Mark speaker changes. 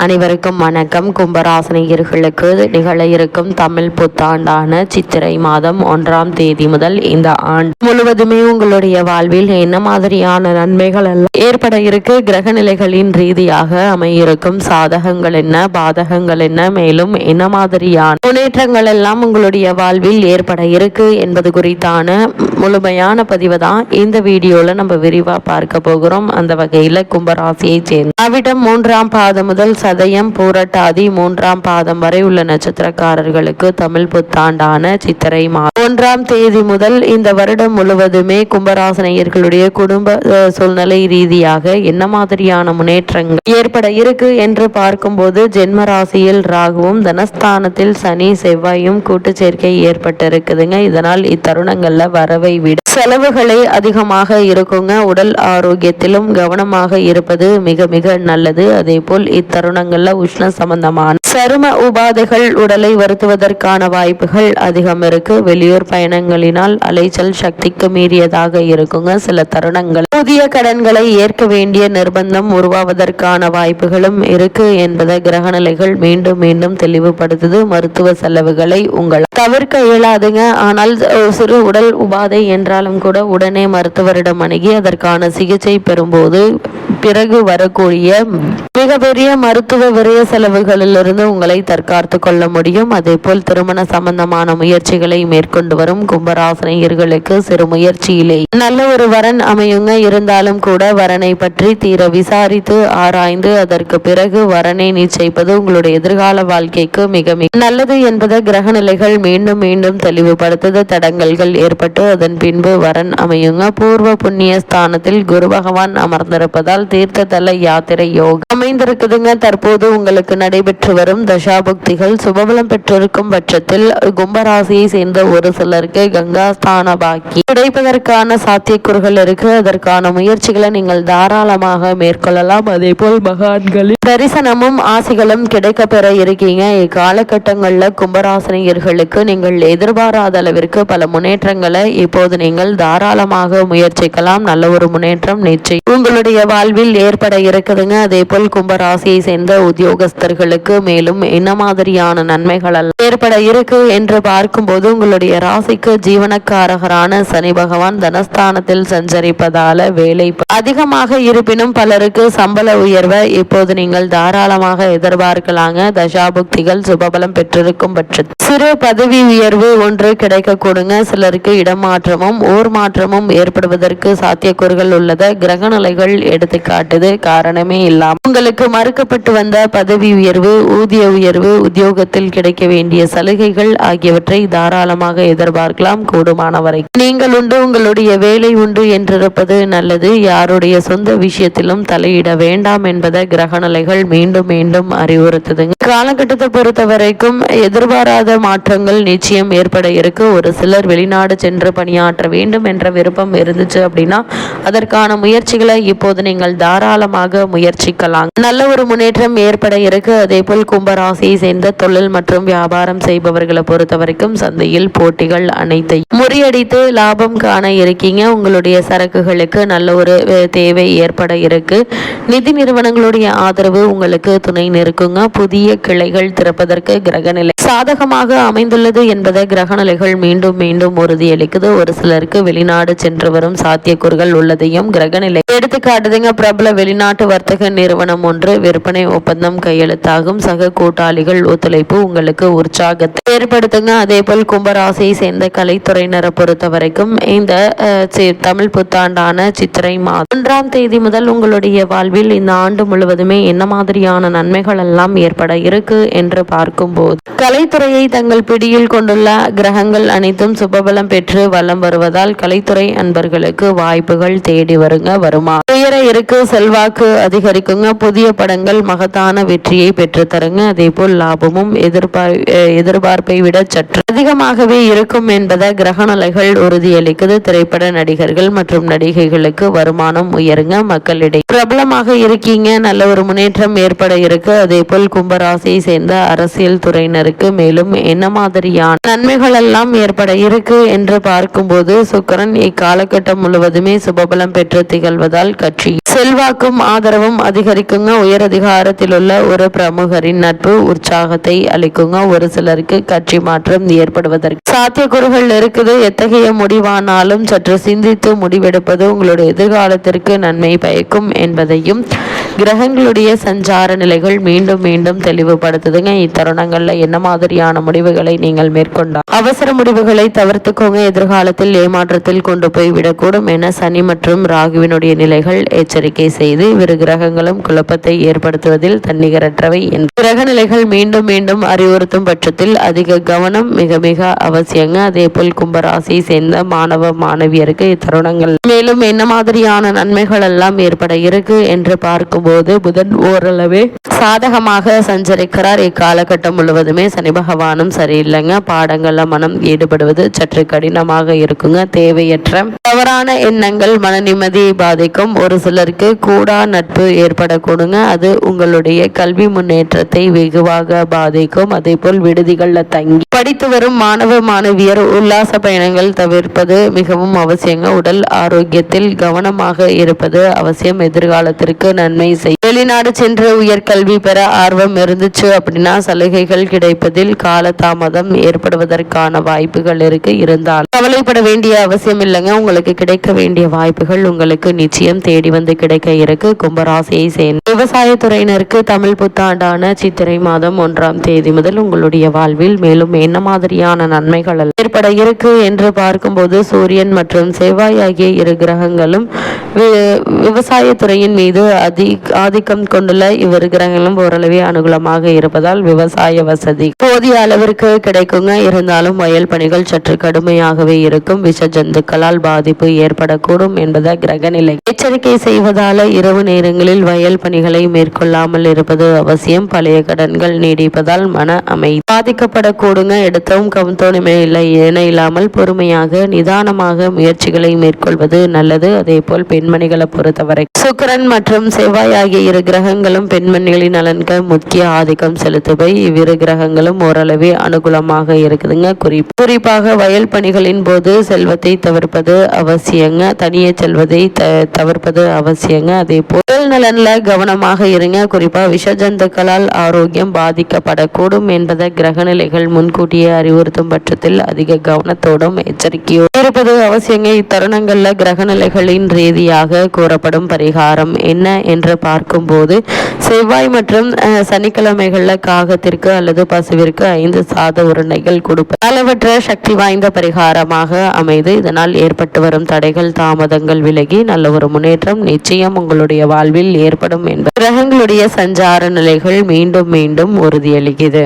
Speaker 1: அனைவருக்கும் வணக்கம். கும்பராசினியர்களுக்கு நிகழ இருக்கும் தமிழ் புத்தாண்டான சித்திரை மாதம் 1ஆம் தேதி முதல் இந்த ஆண்டு முழுவதுமே உங்களுடைய வாழ்வில் என்ன மாதிரியான நன்மைகள் எல்லாம் ஏற்பட இருக்கு, கிரக நிலைகளின் ரீதியாக அமையிருக்கும் சாதகங்கள் என்ன, பாதகங்கள் என்ன, மேலும் என்ன மாதிரியான முன்னேற்றங்கள் எல்லாம் உங்களுடைய வாழ்வில் ஏற்பட இருக்கு என்பது குறித்தான முழுமையான பதிவு தான் இந்த வீடியோல நம்ம விரிவா பார்க்க போகிறோம். அந்த வகையில கும்பராசியை சேர்ந்த அவிட்டம் 3ஆம் பாதம் முதல் சதயம் பூரட்டாதி 3ஆம் பாதம் வரை உள்ள நட்சத்திரக்காரர்களுக்கு தமிழ் புத்தாண்டான சித்திரை மாதம் 1ஆம் தேதி முதல் இந்த வருடம் முழுவதுமே கும்பராசினியர்களுடைய குடும்ப சூழ்நிலை ரீதியாக என்ன மாதிரியான முன்னேற்றங்கள் ஏற்பட இருக்கு என்று பார்க்கும்போது ஜென்ம ராசியில் ராகுவும் தனஸ்தானத்தில் சனி செவ்வாயும் கூட்டு சேர்க்கை ஏற்பட்டிருக்குதுங்க. இதனால் இத்தருணங்கள்ல வரவை விட செலவுகளே அதிகமாக இருக்குங்க. உடல் ஆரோக்கியத்திலும் கவனமாக இருப்பது மிக மிக நல்லது. அதே போல் இத்தருணங்கள்ல உஷ்ண சம்பந்தமான சரும உபாதைகள் உடலை வருத்துவதற்கான வாய்ப்புகள் அதிகம் இருக்கு. வெளியூர் பயணங்களினால் அலைச்சல் சக்திக்கு மீறியதாக இருக்குங்க. சில தருணங்கள் புதிய கடன்களை ஏற்க வேண்டிய நிர்பந்தம் உருவாவதற்கான வாய்ப்புகளும் இருக்கு என்பதை கிரகநிலைகள் மீண்டும் மீண்டும் தெளிவுபடுத்துது. மருத்துவ செலவுகளை உங்கள் தவிர்க்க இயலாதுங்க. ஆனால் சிறு உடல் உபாதை என்றாலும் கூட உடனே மருத்துவரிடம் அணுகி அதற்கான சிகிச்சை பெறும்போது பிறகு வரக்கூடிய மிகப்பெரிய மருத்துவ விரய செலவுகளிலிருந்து உங்களை தற்காத்து கொள்ள முடியும். அதே போல் திருமண சம்பந்தமான முயற்சிகளை மேற்கொண்டு வரும் கும்பராசினியர்களுக்கு சிறு முயற்சியிலே நல்ல ஒரு வரன் அமையுங்க. இருந்தாலும் கூட வரனை பற்றி தீர விசாரித்து ஆராய்ந்து அதற்கு பிறகு வரனை நிச்சயிப்பது உங்களுடைய எதிர்கால வாழ்க்கைக்கு மிக மிக நல்லது என்பதை கிரக நிலைகள் மீண்டும் மீண்டும் தெளிவுபடுத்தது. தடங்கல்கள் ஏற்பட்டு அதன் பின்பு வரன் அமையுங்க. பூர்வ புண்ணிய ஸ்தானத்தில் குரு பகவான் அமர்ந்திருப்பதால் தீர்த்த தல யாத்திரை யோகம் அமைந்திருக்குதுங்க. தற்போது உங்களுக்கு நடைபெற்று வரும் தசாபுக்திகள் சுபபலம் பெற்றிருக்கும் பட்சத்தில் கும்பராசியை சேர்ந்த ஒரு சிலருக்கு கங்கா ஸ்தான பாக்கி கிடைப்பதற்கான சாத்தியக்கூறுகள் இருக்கு. அதற்கான முயற்சிகளை நீங்கள் தாராளமாக மேற்கொள்ளலாம். அதே போல் மகான்களின் தரிசனமும் ஆசிகளும் கிடைக்க பெற இருக்கீங்க. இக்காலகட்டங்களில் கும்பராசினியர்களுக்கு நீங்கள் எதிர்பாராத அளவிற்கு பல முன்னேற்றங்களை இப்போது நீங்கள் தாராளமாக முயற்சிக்கலாம். நல்ல ஒரு முன்னேற்றம் நிச்சயம் உங்களுடைய வாழ்வில் ஏற்பட இருக்குதுங்க. அதே போல் கும்பராசியை சேர்ந்த உத்தியோகஸ்தர்களுக்கு மேலும் என்ன மாதிரியான நன்மைகள் ஏற்பட இருக்கு என்று பார்க்கும்போது உங்களுடைய ராசிக்கு ஜீவனக்காரகரான சனி பகவான் தனஸ்தானத்தில் சஞ்சரிப்பதால வேலை அதிகமாக இருப்பினும் பலருக்கு சம்பள உயர்வை இப்போது நீங்கள் தாராளமாக எதிர்பார்க்கலாங்க. தசாபுக்திகள் சுபபலம் பெற்றிருக்கும் பட்சத்தில் சிறு பதவி உயர்வு ஒன்று கிடைக்க கொடுங்க. சிலருக்கு இடமாற்றமும் ஊர் மாற்றமும் ஏற்படுவதற்கு சாத்தியக்கூறுகள் உள்ளதை கிரக நிலைகள் எடுத்து காட்டுது. காரணமே இல்லாமல் உங்களுக்கு மறுக்கப்பட்டு வந்த பதவி உயர்வு, ஊதிய உயர்வு, உத்தியோகத்தில் கிடைக்க வேண்டிய சலுகைகள் ஆகியவற்றை தாராளமாக எதிர்பார்க்கலாம். கூடுமானவரை நீங்கள் உண்டு உங்களுடைய வேலை உண்டு என்றிருப்பது நல்லது. யாருடைய சொந்த விஷயத்திலும் தலையிட வேண்டாம் என்பதை கிரகநிலைகள் மீண்டும் மீண்டும் அறிவுறுத்துதுங்க. காலகட்டத்தை பொறுத்த வரைக்கும் எதிர்பாராத மாற்றங்கள் நிச்சயம் ஏற்பட இருக்கு. ஒரு சிலர் வெளிநாடு சென்று பணியாற்ற வேண்டும் என்ற விருப்பம் இருந்துச்சு அப்படின்னா அதற்கான முயற்சிகளை இப்போது நீங்கள் தாராளமாக முயற்சிக்கலாம். நல்ல ஒரு முன்னேற்றம் ஏற்பட இருக்கு. அதே போல் கும்பராசியை சேர்ந்த தொழில் மற்றும் வியாபாரம் செய்பவர்களை பொறுத்த வரைக்கும் சந்தையில் போட்டிகள் அனைத்தையும் முறியடித்து லாபம் காண இருக்கீங்க. உங்களுடைய சரக்குகளுக்கு நல்ல ஒரு தேவை ஏற்பட இருக்கு. நிதி நிறுவனங்களுடைய ஆதரவு உங்களுக்கு துணை நிற்குங்க. புதிய கிளைகள் திறப்பதற்கு கிரகநிலை சாதகமாக அமைந்துள்ளது என்பதை கிரகநிலைகள் மீண்டும் மீண்டும் உறுதியளிக்குது. ஒரு சிலருக்கு வெளிநாடு சென்று வரும் சாத்தியக்கூறுகள் உள்ளதையும் கிரகநிலை எடுத்துக்காட்டுதுங்க. பிரபல வெளிநாட்டு வர்த்தக நிறுவனம் ஒன்று விற்பனை ஒப்பந்தம் கையெழுத்தாகும். சக கூட்டாளிகள் ஒத்துழைப்பு உங்களுக்கு உற்சாகத்தை ஏற்படுத்துங்க. அதே போல் கும்பராசியை சேர்ந்த கலைத்துறையினரை பொறுத்த வரைக்கும் இந்த தமிழ் புத்தாண்டான சித்திரை மாதம் 1ஆம் தேதி முதல் உங்களுடைய வாழ்வில் இந்த ஆண்டு முழுவதுமே என்ன மாதிரியான நன்மைகள் எல்லாம் ஏற்பட இருக்கு என்று பார்க்கும்போது கலைத்துறையை தங்கள் பிடியில் கொண்டுள்ள கிரகங்கள் அனைத்தும் சுபபலம் பெற்று வலம் வருவதால் கலைத்துறை அன்பர்களுக்கு வாய்ப்புகள் தேடி வருமா உயர இருக்கு. செல்வாக்கு அதிகரிக்குங்க. புதிய படங்கள் மகத்தான வெற்றியை பெற்று தருங்க. அதே போல் லாபமும் எதிர்பார்ப்பை விட சற்று அதிகமாகவே இருக்கும் என்பதை கிரகநிலைகள் உறுதியளிக்குது. திரைப்பட நடிகர்கள் மற்றும் நடிகைகளுக்கு வருமானம் உயருங்க. மக்களிடையே பிரபலமாக இருக்கீங்க. நல்ல ஒரு முன்னேற்றம் ஏற்பட இருக்கு. அதே போல் கும்பராசியை சேர்ந்த அரசியல் துறையினர் சிலருக்கு மேலும் என்ன மாதிரியான நன்மைகள் எல்லாம் ஏற்பட இருக்கு என்று பார்க்கும்போது சுக்கிரன் இக்காலகட்டம் முழுவதுமே சுபபலம் பெற்று திகழ்வதால் கட்சி செல்வாக்கும் ஆதரவும் அதிகரிக்குங்க. உயர் அதிகாரத்தில் உள்ள ஒரு பிரமுகரின் நட்பு உற்சாகத்தை அளிக்குங்க. ஒரு சிலருக்கு கட்சி மாற்றம் ஏற்படுவதற்கு சாத்தியக்கூறுகள் இருக்குது. எத்தகைய முடிவானாலும் சற்று சிந்தித்து முடிவெடுப்பது உங்களுடைய எதிர்காலத்திற்கு நன்மை பயக்கும் என்பதையும் கிரகங்களுடைய சஞ்சார நிலைகள் மீண்டும் மீண்டும் தெளிவுபடுத்துதுங்க. இத்தருணங்கள்ல என்ன மாதிரியான முடிவுகளை நீங்கள் மேற்கொண்டால் அவசர முடிவுகளை தவிர்த்துக்கோங்க. எதிர்காலத்தில் ஏமாற்றத்தில் கொண்டு போய் விடக்கூடும் என சனி மற்றும் ராகுவினுடைய நிலைகள் எச்சரிக்கை செய்து இரு கிரகங்களும் குழப்பத்தை ஏற்படுத்துவதில் தன்னிகரற்றவை என்று கிரக நிலைகள் மீண்டும் மீண்டும் அறிவுறுத்தும் பட்சத்தில் அதிக கவனம் மிக மிக அவசியங்க. அதே போல் கும்பராசியை சேர்ந்த மாணவ மாணவியருக்கு இத்தருணங்கள் மேலும் என்ன மாதிரியான நன்மைகள் எல்லாம் ஏற்பட இருக்கு என்று பார்க்கும்போது புதன் ஓரளவே சாதகமாக சஞ்சரிக்கிறார். இக்காலகட்டம் முழுவதுமே சனி பகவானும் சரியில்லைங்க. பாடங்கள்ல மனம் ஈடுபடுவது சற்று கடினமாக இருக்குங்க. தேவையற்ற தவறான எண்ணங்கள் மன நிம்மதியை பாதிக்கும். ஒரு சிலருக்கு கூடா நட்பு ஏற்படக்கூடுங்க. அது உங்களுடைய கல்வி முன்னேற்றத்தை வெகுவாக பாதிக்கும். அதே போல் விடுதிகள்ல தங்கி படித்து வரும் மாணவ மாணவியர் உல்லாச பயணங்கள் தவிர்ப்பது மிகவும் அவசியங்க. உடல் ஆரோக்கியத்தில் கவனமாக இருப்பது அவசியம். எதிர்காலத்திற்கு நன்மை செய்யும். வெளிநாடு சென்று உயர்கல்வி பெற ஆர்வம் இருந்துச்சு அப்படின்னா சலுகைகள் கிடைப்பதில் காலதாமதம் ஏற்படுவதற்கான வாய்ப்புகள் இருக்கு. இருந்தாலும் கவலைப்பட வேண்டிய அவசியம் இல்லைங்க. உங்களுக்கு கிடைக்க வேண்டிய வாய்ப்புகள் உங்களுக்கு நிச்சயம் தேடி வந்து கிடைக்க இருக்கு. கும்பராசியை சேர்ந்த விவசாயத்துறையினருக்கு தமிழ் புத்தாண்டான சித்திரை மாதம் 1ஆம் தேதி முதல் உங்களுடைய வாழ்வில் மேலும் என்ன மாதிரியான நன்மைகள் ஏற்பட இருக்கு என்று பார்க்கும்போது சூரியன் மற்றும் செவ்வாய் ஆகிய இரு கிரகங்களும் விவசாயத்துறையின் மீது ஆதிக்கம் கொண்டுள்ள இவ்விரு கிரகங்களும் ஓரளவே அனுகூலமாக இருப்பதால் விவசாய வசதி போதிய அளவிற்கு கிடைக்குங்க. இருந்தாலும் வயல் பணிகள் சற்று கடுமையாகவே இருக்கும். விஷ ஜந்துக்களால் பாதிப்பு ஏற்படக்கூடும் என்பதை கிரகநிலை எச்சரிக்கை செய்வதால இரவு நேரங்களில் வயல் பணிகளை மேற்கொள்ளாமல் இருப்பது அவசியம். பழைய கடன்கள் நீடிப்பதால் மன அமைதி பாதிக்கப்படக்கூடுங்க. எடுத்தவும் கவுந்தோனுமே இல்லை என இல்லாமல் பொறுமையாக நிதானமாக முயற்சிகளை மேற்கொள்வது நல்லது. அதே போல் பெண்மணிகளை பொறுத்தவரை சுக்கிரன் மற்றும் செவ்வாய் ஆகிய இரு கிரகங்களும் பெண்மணிகளின் நலன்கள் முக்கிய ஆதிக்கம் செலுத்துவை. இவ்விரு கிரகங்களும் ஓரளவே அனுகூலமாக இருக்குதுங்க. குறிப்பாக வயல் பணிகளின் போது செல்வத்தை தவிர்ப்பது அவசியங்க. தனியே செல்வதை தவிர்ப்பது அவசியங்க. அதே போல் உடல் நலன்ல கவனமாக இருங்க. குறிப்பா விஷஜந்துக்களால் ஆரோக்கியம் பாதிக்கப்படக்கூடும் என்பதை கிரகநிலைகள் முன்கூட்டியே அறிவுறுத்தும் பட்சத்தில் அதிக கவனத்தோடும் எச்சரிக்கையோடு இருப்பது அவசியங்க. இத்தருணங்கள்ல கிரகநிலைகளின் ரீதியாக கூறப்படும் பரிகாரம் என்ன என்று பார்க்கும்போது செவ்வாய் மற்றும் சனிக்கிழமைகள்ல காகத்திற்கு அல்லது பசுவிற்கு 5 சாத உருண்டைகள் கொடுப்பது அளவற்ற சக்தி வாய்ந்த பரிகாரமாக அமைது. இதனால் ஏற்பட்டு வரும் தடைகள் தாமதங்கள் விலகி நல்ல ஒரு முன்னேற்றம் நிச்சயம் உங்களுடைய வாழ்வில் ஏற்படும் என்பது கிரகங்களுடைய சஞ்சார நிலைகள் மீண்டும் மீண்டும் உறுதியளிக்கிறது.